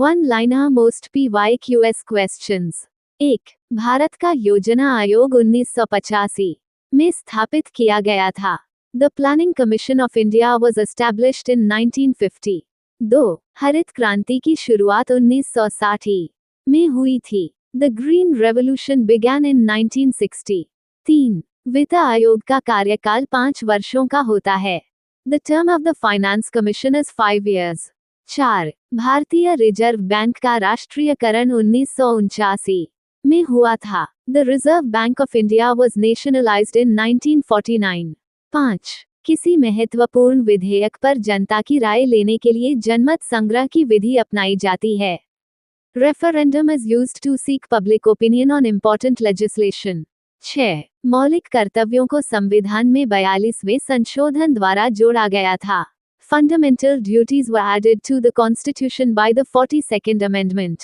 One liner most PYQS questions. 1. Bharat का योजना आयोग 1985 में स्थापित किया गया था। The planning commission of India was established in 1950। 2. हरित क्रांति की शुरुआत 1960 में हुई थी। द ग्रीन रेवोल्यूशन बिगैन इन 1960। 3. वित्त आयोग का कार्यकाल 5 वर्षों का होता है। The term of the finance commission is 5 years। 4. भारतीय रिजर्व बैंक का राष्ट्रीयकरण 1979 में हुआ था। The Reserve Bank of India was nationalised in 1949। 5. किसी महत्वपूर्ण विधेयक पर जनता की राय लेने के लिए जनमत संग्रह की विधि अपनाई जाती है। Referendum is used to seek public opinion on important legislation. 6. मौलिक कर्तव्यों को संविधान में 42वें संशोधन द्वारा जोड़ा गया था। Fundamental duties were added to the constitution by the 42nd amendment.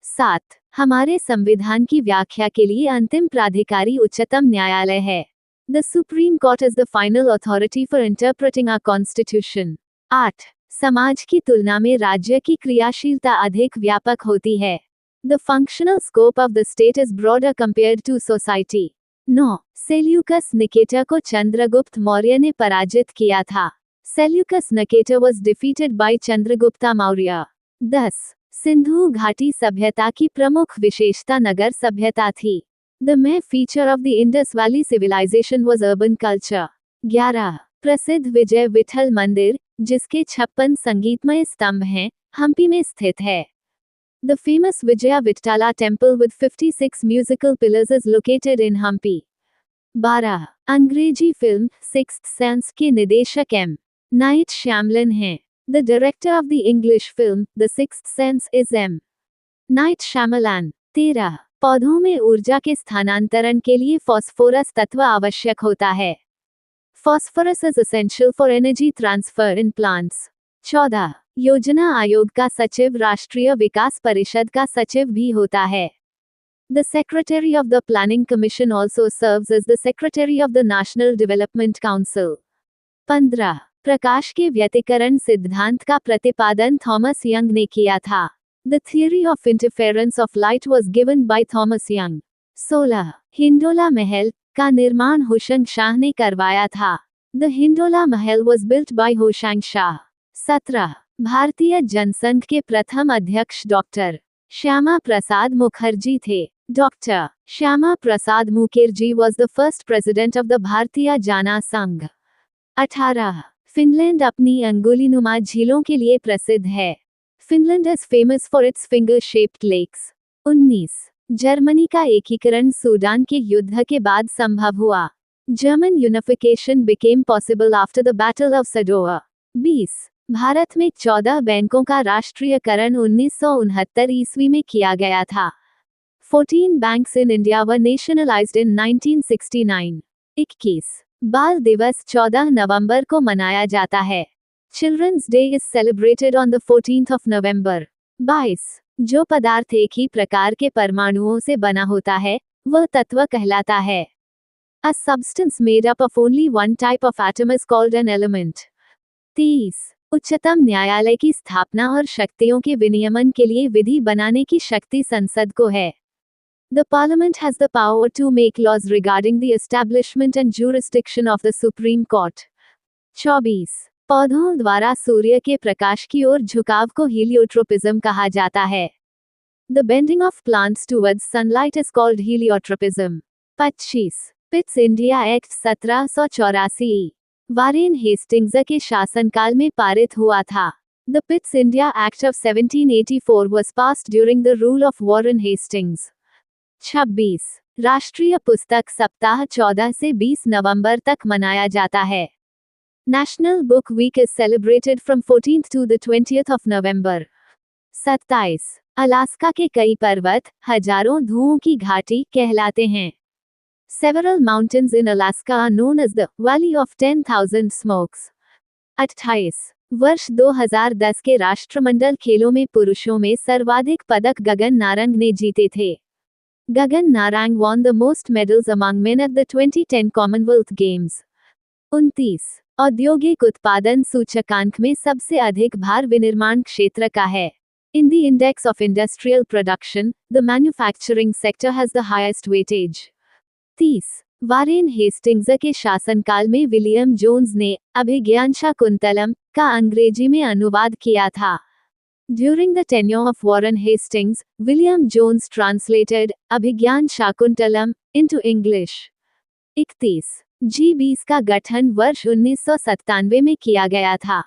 7. हमारे संविधान की व्याख्या के लिए अंतिम प्राधिकारी उच्चतम न्यायालय है। The supreme court is the final authority for interpreting our constitution. 8. समाज की तुलना में राज्य की क्रियाशीलता अधिक व्यापक होती है। The functional scope of the state is broader compared to society. 9. Seleucus Nicator को चंद्रगुप्त मौर्य ने पराजित किया था। Seleucus Nicator was defeated by Chandragupta Maurya. 10. Sindhu घाटी सभ्यता की प्रमुख विशेषता नगर सभ्यता थी। The main feature of the Indus valley civilisation was urban culture. 11. प्रसिद्ध विजय विठल मंदिर, जिसके 56 संगीतमय स्तंभ हैं, हम्पी में स्थित है। The famous Vijaya Vitthala temple with 56 musical pillars is located in Hampi. 12. अंग्रेजी फिल्म सिक्स्थ सेंस के निदेशक एम. नाइट श्यामलन हैं। The director of the English film the Sixth Sense is M. Night Shyamalan. 13. पौधों में ऊर्जा के स्थानांतरण के लिए फॉस्फोरस तत्व आवश्यक होता है। Phosphorus is essential for energy transfer in plants. 14. योजना आयोग का सचिव राष्ट्रीय विकास परिषद का सचिव भी होता है। The secretary of the planning commission also serves as the secretary of the national development council. 15. प्रकाश के व्यतिकरण सिद्धांत का प्रतिपादन थॉमस यंग ने किया था। The theory of interference of light was given by Thomas young. 16. Hindola महल का निर्माण होशंग शाह ने करवाया था। The Hindola Mahal was built by Hoshang Shah. 17. भारतीय जनसंघ के प्रथम अध्यक्ष डॉक्टर श्यामा प्रसाद मुखर्जी थे। Doctor Shyama Prasad Mukherjee was the first president of the भारतीय जाना संघ। 18. फिनलैंड अपनी अंगुलीनुमा झीलों के लिए प्रसिद्ध है। Finland is famous for its finger shaped lakes. 19. Germany का एकीकरण सूडान के युद्ध के बाद संभव हुआ। German unification became possible after the battle of Sadowa. 20. Bharat में 14 बैंकों का राष्ट्रीयकरण 1969 ईस्वी में किया गया था। 14 banks in India were nationalised इन 1969। 21. बाल दिवस 14 नवंबर को मनाया जाता है। Children's day is celebrated on the 14th of November। 22. जो पदार्थ एक ही प्रकार के परमाणुओं से बना होता है, वह तत्व कहलाता है। A substance made up of only one type of atom is called an element। 23. उच्चतम न्यायालय की स्थापना और शक्तियों के विनियमन के लिए विधि बनाने की शक्ति संसद को है। The Parliament has the power to make laws regarding the establishment and jurisdiction of the Supreme Court। 24. पौधों द्वारा सूर्य के प्रकाश की ओर झुकाव को हीलियोट्रोपिज्म कहा जाता है। The bending of plants towards sunlight is called heliotropism। 25. Pitt's India act 1784 Warren Hastings के शासनकाल में पारित हुआ था। The Pitt's India Act of 1784 was passed during the rule of Warren Hastings। 26. राष्ट्रीय पुस्तक सप्ताह 14 से 20 नवंबर तक मनाया जाता है। National Book Week is celebrated from 14th to the 20th of November। 27. Alaska के कई पर्वत हजारों धुओं की घाटी कहलाते हैं। Several mountains in Alaska are known as the Valley of 10,000 Smokes। 28. वर्ष 2010 के राष्ट्रमंडल खेलों में पुरुषों में सर्वाधिक पदक गगन नारंग ने जीते थे। Gagan Narang won the most medals among men at the 2010 Commonwealth Games। 29. औद्योगिक उत्पादन सूचकांक में सबसे अधिक भार विनिर्माण क्षेत्र का है। In the index of industrial production, the manufacturing sector has the highest weightage. 30. Warren Hastings के शासनकाल में विलियम जोन्स ने अभिज्ञान शाकुंतलम का अंग्रेजी में अनुवाद किया था. During the tenure of Warren Hastings, William Jones translated Abhijnana Shakuntalam into English. 31. G20 का गठन वर्ष 1997 में किया गया था.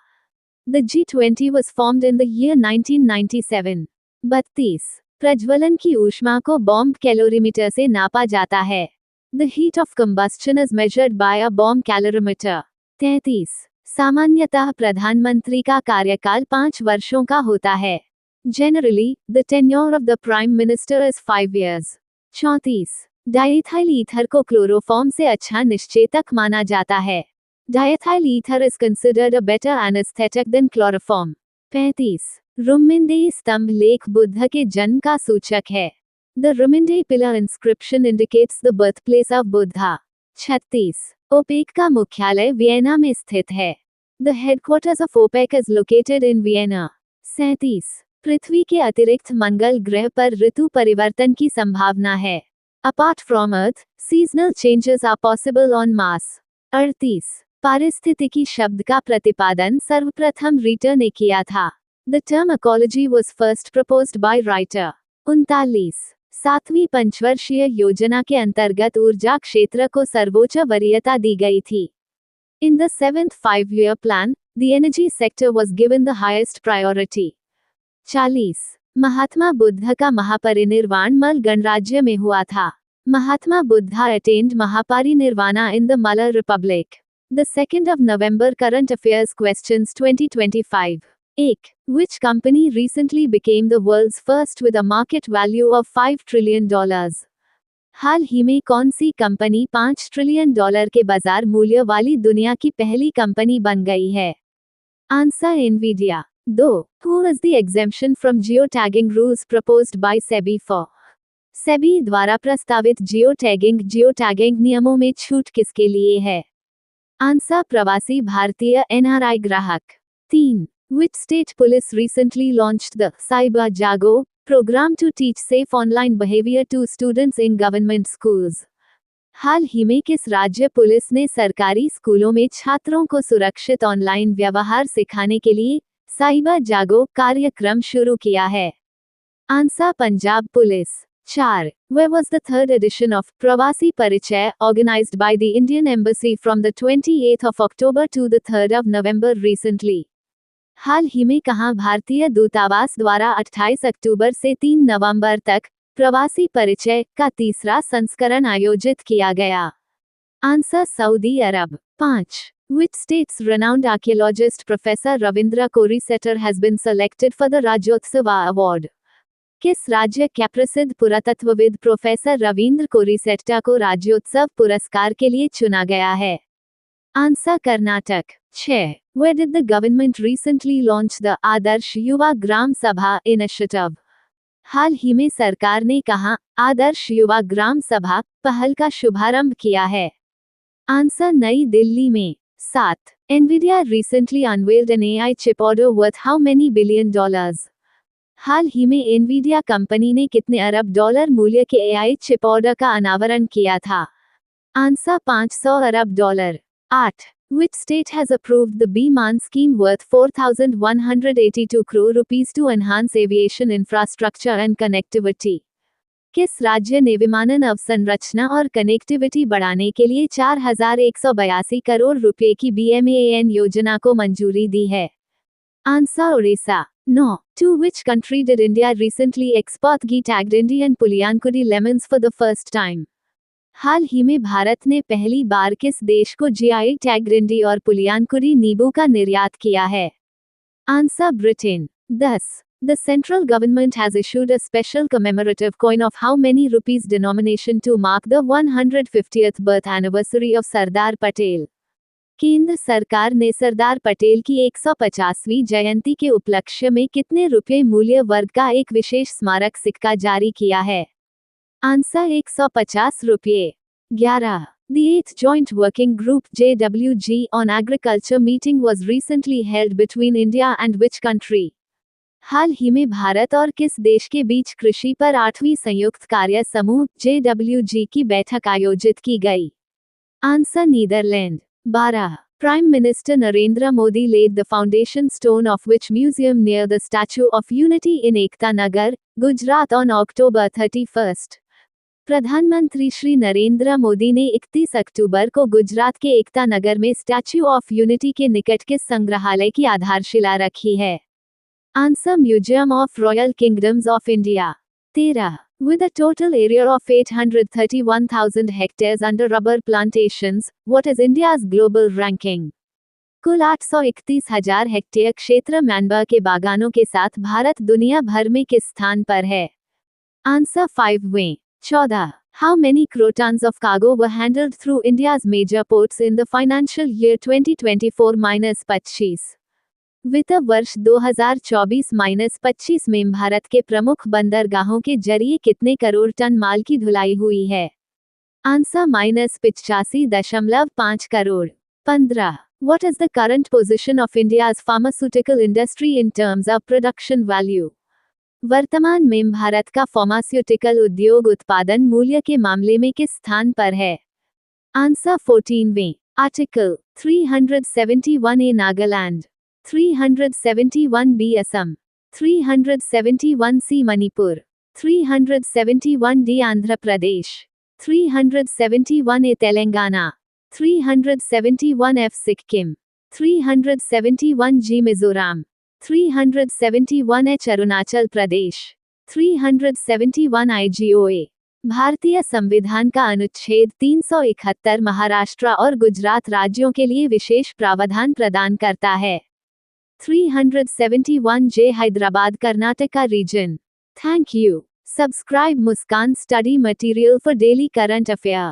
The G20 was formed in the year 1997. 32. प्रज्वलन की ऊष्मा को बॉम्ब कैलोरीमीटर से नापा जाता है. The heat of combustion is measured by a bomb calorimeter. 33. सामान्यतः प्रधानमंत्री का कार्यकाल 5 वर्षों का होता है. Generally, the tenure of the Prime Minister is 5 years. 34. Diethyl ether को क्लोरोफॉर्म से अच्छा निश्चेतक माना जाता है. Diethyl ether is considered a better anesthetic than chloroform. 35. रुम्मिंदेई स्तंभ लेख बुद्ध के जन्म का सूचक है. The Rumindei pillar inscription indicates the birthplace of Buddha. 36. OPEC का मुख्यालय वियना में स्थित है. The headquarters of OPEC is located in Vienna. 37. पृथ्वी के अतिरिक्त मंगल ग्रह पर ऋतु परिवर्तन की संभावना है. Apart from Earth, seasonal changes are possible on Mars. 38. पारिस्थितिकी शब्द का प्रतिपादन सर्वप्रथम रीटर ने किया था. The term ecology was first proposed by writer. 39. 7वीं पंचवर्षीय योजना के अंतर्गत ऊर्जा क्षेत्र को सर्वोच्च वरीयता दी गई थी. In the 7th 5-year plan, the energy sector was given the highest priority. 40. Mahatma Buddha का महापरिनिर्वाण मल गणराज्य में हुआ था. महात्मा Buddha attained Mahaparinirvana in the Mala Republic. The 2nd of November Current Affairs Questions 2025. 1. Which company recently became the world's first with a market value of $5 trillion? हाल ही में कौन सी company $5 trillion के बाजार मूल्य वाली दुनिया की पहली कंपनी बन गई है? Answer Nvidia. 2. Who is the exemption from geotagging rules proposed by SEBI for? SEBI द्वारा प्रस्तावित जियोटैगिंग नियमों में छूट किसके लिए है? आंसर प्रवासी भारतीय NRI ग्राहक. 3. Which state police recently launched the Cyber Jago program to teach safe online behavior to students in government schools? हाल ही में किस राज्य पुलिस ने सरकारी स्कूलों में छात्रों को सुरक्षित ऑनलाइन व्यवहार सिखाने के लिए साइबर जागो कार्यक्रम शुरू किया है? Answer Punjab police. 4. Where was the third edition of Pravasi Parichai organized by the Indian Embassy from the 28th of October to the 3rd of November recently? हाल ही में कहां भारतीय दूतावास द्वारा 28 अक्टूबर से 3 नवंबर तक प्रवासी परिचय का तीसरा संस्करण आयोजित किया गया? Answer Saudi Arab. 5. Which state's renowned archaeologist Professor Ravindra Korisetter has been selected for the Rajyotsava Award? किस राज्य के प्रसिद्ध पुरातत्वविद प्रोफेसर रविंद्र कोरिसेट्टा को राज्योत्सव पुरस्कार के लिए चुना गया है? Answer Karnataka. 6. Where did the government recently launch the आदर्श युवा ग्राम सभा इनिशिएटिव? हाल ही में सरकार ने कहां आदर्श युवा ग्राम सभा पहल का शुभारंभ किया है? आंसर नई दिल्ली में. 7. Nvidia recently unveiled an AI chip order worth how many billion dollars? हाल ही में Nvidia कंपनी ने कितने अरब डॉलर मूल्य के AI चिप ऑर्डर का अनावरण किया था? Answer 500 Arab dollar. 8. Which state has approved the B-MAN scheme worth 4,182 crore rupees to enhance aviation infrastructure and connectivity? किस राज्य ने विमानन अवसंरचना और कनेक्टिविटी बढ़ाने के लिए 4,182 करोड़ रुपए की BMAN योजना को मंजूरी दी है? Answer Odisha. 9. To which country did India recently export ghee-tagged Indian Pulyankudi lemons for the first time? हाल ही में भारत ने पहली बार किस देश को GI टैग्ड इंडी और पुलियानकुडी नींबू का निर्यात किया है? Answer Britain. 10. The central government has issued a special commemorative coin of how many rupees denomination to mark the 150th birth anniversary of Sardar Patel? केंद्र सरकार ने सरदार पटेल की 150वीं जयंती के उपलक्ष्य में कितने रुपये मूल्य वर्ग का एक विशेष स्मारक सिक्का जारी किया है? आंसर 150 रुपये. 11. The 8th Joint Working Group JWG on Agriculture meeting was recently held between India and which country? हाल ही में भारत और किस देश के बीच कृषि पर 8वीं संयुक्त कार्य समूह JWG की बैठक आयोजित की गई? Answer Netherlands. 12. Prime Minister Narendra Modi laid the foundation stone of which museum near the Statue of Unity in Ekta Nagar, Gujarat on October 31. प्रधानमंत्री श्री नरेंद्र मोदी ने 31 अक्टूबर को गुजरात के एकता नगर में स्टैच्यू ऑफ यूनिटी के निकट के संग्रहालय की आधारशिला रखी है। Answer museum of royal kingdoms of India. 13. With a total area of 831,000 hectares under rubber plantations, what is India's global ranking? कुल 831,000 हेक्टेयर क्षेत्र मैनबा के बागानों के साथ भारत दुनिया भर में किस स्थान पर है? आंसर 5वें। 14. How many crotons of cargo were handled through India's major ports in the financial year 2024-25? वित्त वर्ष 2024-25 में भारत के प्रमुख बंदरगाहों के जरिए कितने करोड़ टन माल की ढुलाई हुई है? Answer -85.5 crore. 15. What is the current position of India's pharmaceutical industry in terms of production value? वर्तमान में भारत का फार्मास्यूटिकल उद्योग उत्पादन मूल्य के मामले में किस स्थान पर है? आंसर 14वें। Article 371A Nagaland, 371B Assam, 371C Manipur, 371D Andhra Pradesh, 371A Telangana, 371F Sikkim, 371G Mizoram, 371H Arunachal Pradesh, 371 IGOA। भारतीय संविधान का अनुच्छेद 371 महाराष्ट्र और गुजरात राज्यों के लिए विशेष प्रावधान प्रदान करता है। 371J Hyderabad Karnataka region. Thank you. Subscribe Muskan study material for daily current affair.